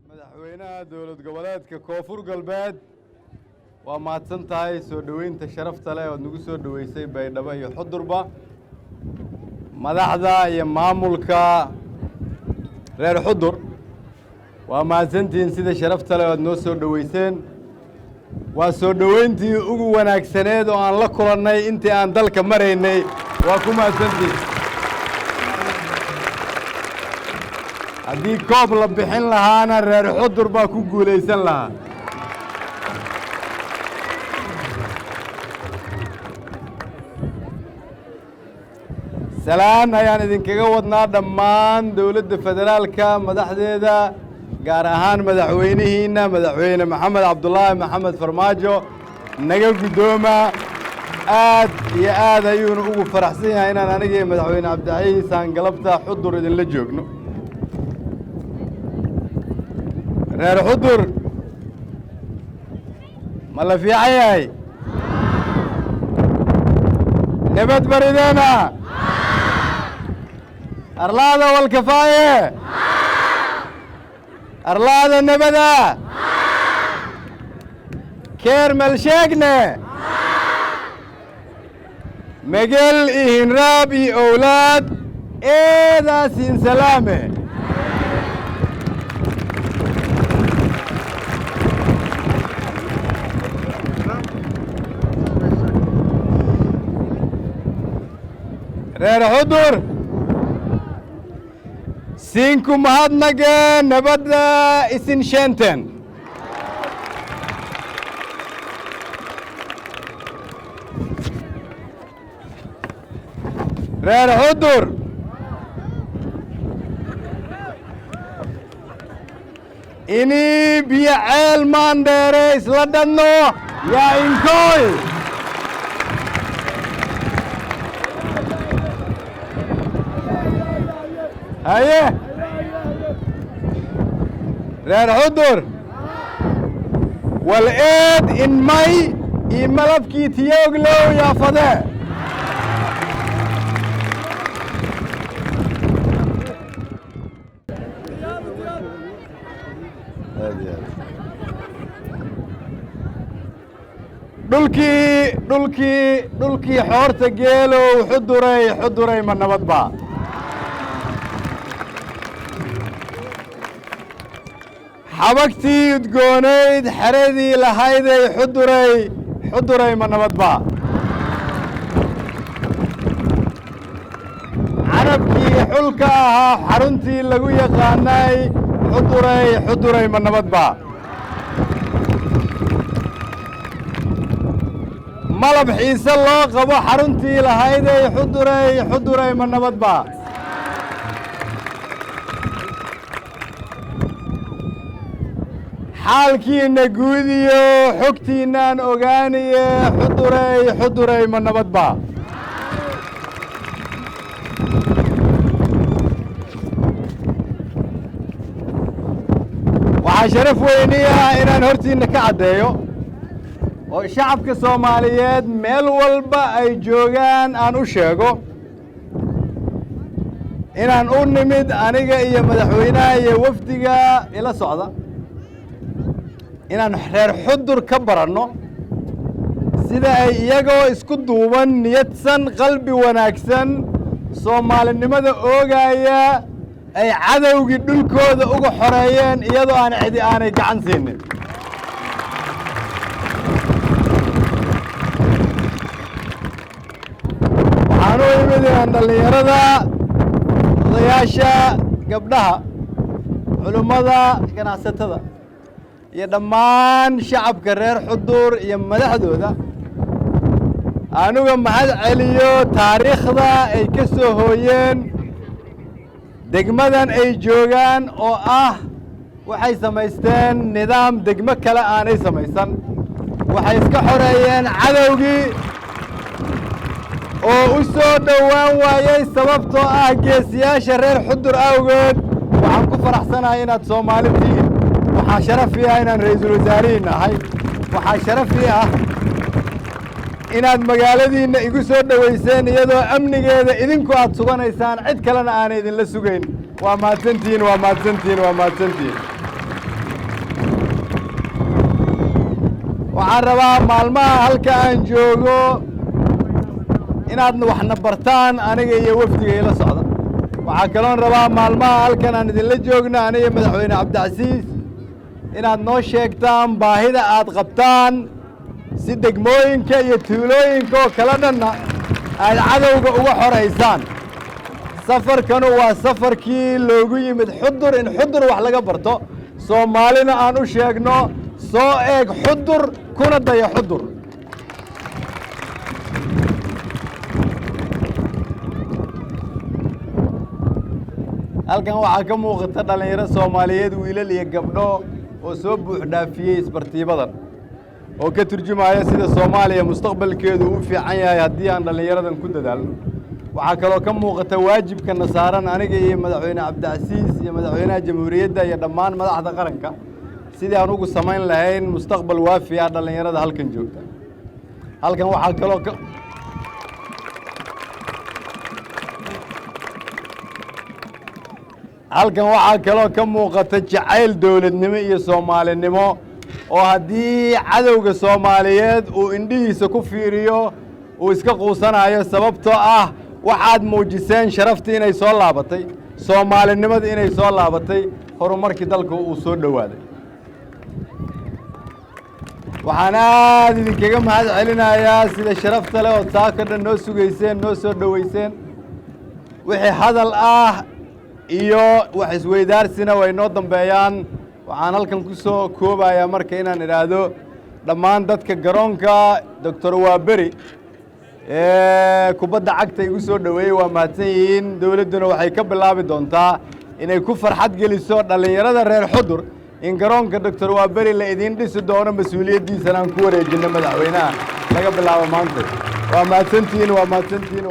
madaxweynaha dowlad goboleedka koonfur galbeed waa mahadsan tahay soo dhoweynta sharafta leh ood nagu soo dhoweysay baydhabo iyo xudurba madaxda iyo maamulka reer xudur waa mahadsantihiin sida sharafta leh ood noo soo dhoweyseen waa soo dhoweyntii ugu wanaagsaneed oo aan la kulannay intii aan dalka maraynay waa ku mahadsantihiin haddii koob la bixin lahaana reer xudur baa ku guulaysan lahaa salaan ayaan idinkaga wadnaa dhammaan dowladda federaalka madaxdeeda gaar ahaan madaxweynihiinna madaxweyne maxamed cabdulaahi maxamed farmaajo naga guddooma aad iyo aad ayuuna ugu faraxsan yahay inaan aniga iyo madaxweyne cabdixayiis aan galabta xudur idinla joogno reer xudur ma la fiican yahay nabad barideena arlaada walkafaaye arlaada nabada keer malsheegne megel iyo hinraab iyo owlaad eedaasin salaame reer xudur siinku mahadnage nabadda isin sheenten reer xudur inii biyo ceel maandheere isla dhadno yaa inkooy haye reer xudur wal eed in may iyo malabkii tiyooglow yaafade dhulkii xoorta geelow xuduray ma nabadba xabagtii udgoonayd xeradii lahayday xuduray ma nabadba carabkii xulka ahaa xaruntii lagu yaqaanay xuduray ma nabadba malab xiise loo qabo xaruntii lahayday xuduray ma nabadba xaalkiinna guudiyo xogtiinnaan ogaaniye xuduray ma nabadba waxaa sharaf weyni ah inaan hortiinna ka caddeeyo oo shacabka soomaaliyeed meel walba ay joogaan aan u sheego inaan u nimid aniga iyo madaxweynaha iyo wafdiga ila socda inaan reer xudur ka baranno sida ay iyagoo isku duuban niyadsan qalbi wanaagsan soomaalinimada oogaaya ay cadowgii dhulkooda uga xoreeyeen iyadoo aan cidi aanay gacan siinin waxaan u imid inaan dhallinyarada odayaasha gabdhaha culummada ganacsatada iyo dhammaan shacabka reer xudur iyo madaxdooda anuga mahad celiyo taariikhda ay ka soo hooyeen degmadan ay joogaan oo ah waxay samaysteen nidaam degmo kale aanay samaysan waxay iska xoreeyeen cadowgii oo u soo dhowaan waayey sababtoo ah geesiyaasha reer xudur awgeed waxaan ku faraxsanahay inaad Soomaali tihiin waxaa sharaf ii ah inaan ra'iisul wasaarihiin ahay waxaa sharaf ii ah inaad magaaladiinna igu soo dhoweyseen iyadoo amnigeeda idinku aad suganaysaan cid kalena aanay idinla sugayn waa mahadsantihiin waxaan rabaa maalmaha halka aan joogo inaad waxna bartaan aniga iyo wafdiga ila socda. waxaa kaloon rabaa maalmaha halkan aan idinla joogno aniga madaxweyne cabdicasiis inaad noo sheegtaan baahida aad qabtaan si degmooyinka iyo tuulooyinka oo kala dhanna aad cadowga uga xoraysaan. safarkanu waa safarkii loogu yimid xudur in xudur wax laga barto, soomaalina aan u sheegno soo eeg xudur kuna daya xudur. halkan waxaa ka muuqata dhallinyaro soomaaliyeed wiilal iyo gabdho oo soo buux dhaafiyey isbartiibadan oo ka turjumaya sida Soomaaliya mustaqbalkeedu u fiican yahay haddii aan dhallinyaradan ku dadaalno. waxaa kaloo ka muuqata waajibkana saaran aniga iyo madaxweyne cabdicasiis iyo madaxweynaha jamhuuriyadda iyo dhammaan madaxda qaranka sidii aan ugu samayn lahayn mustaqbal waafi ah dhallinyarada halkan joogta. halkan waxaa kaloo ka muuqata jacayl dowladnimo iyo soomaalinimo oo haddii cadowga Soomaaliyeed uu indhihiisa ku fiiriyo uu iska quusanayo sababtoo ah waxaad muujiseen sharaftii inay soo laabatay, soomaalinimadii inay soo laabatay, horumarkii dalka uu soo dhowaaday. waxaan aad idinkaga mahad celinayaa sida sharafta leh oo saaka dhan noo sugayseen, noo soo dhoweyseen. wixii hadal ah iyo wax isweydaarsina way noo dambeeyaan. waxaan halkan ku soo koobayaa marka inaan idhaahdo dhammaan dadka garoonka Dr. Waaberi kubadda cagta igu soo dhoweeyey waa mahadsan yihiin. dowladduna waxay ka bilaabi doontaa inay ku farxad geliso dhallinyarada reer xudur in garoonka Dr. Waaberi la idiin dhisi doono, mas-uuliyaddiisana aan ku wareejinno madaxweynaha laga bilaabo maanta. waa mahadsantihiin.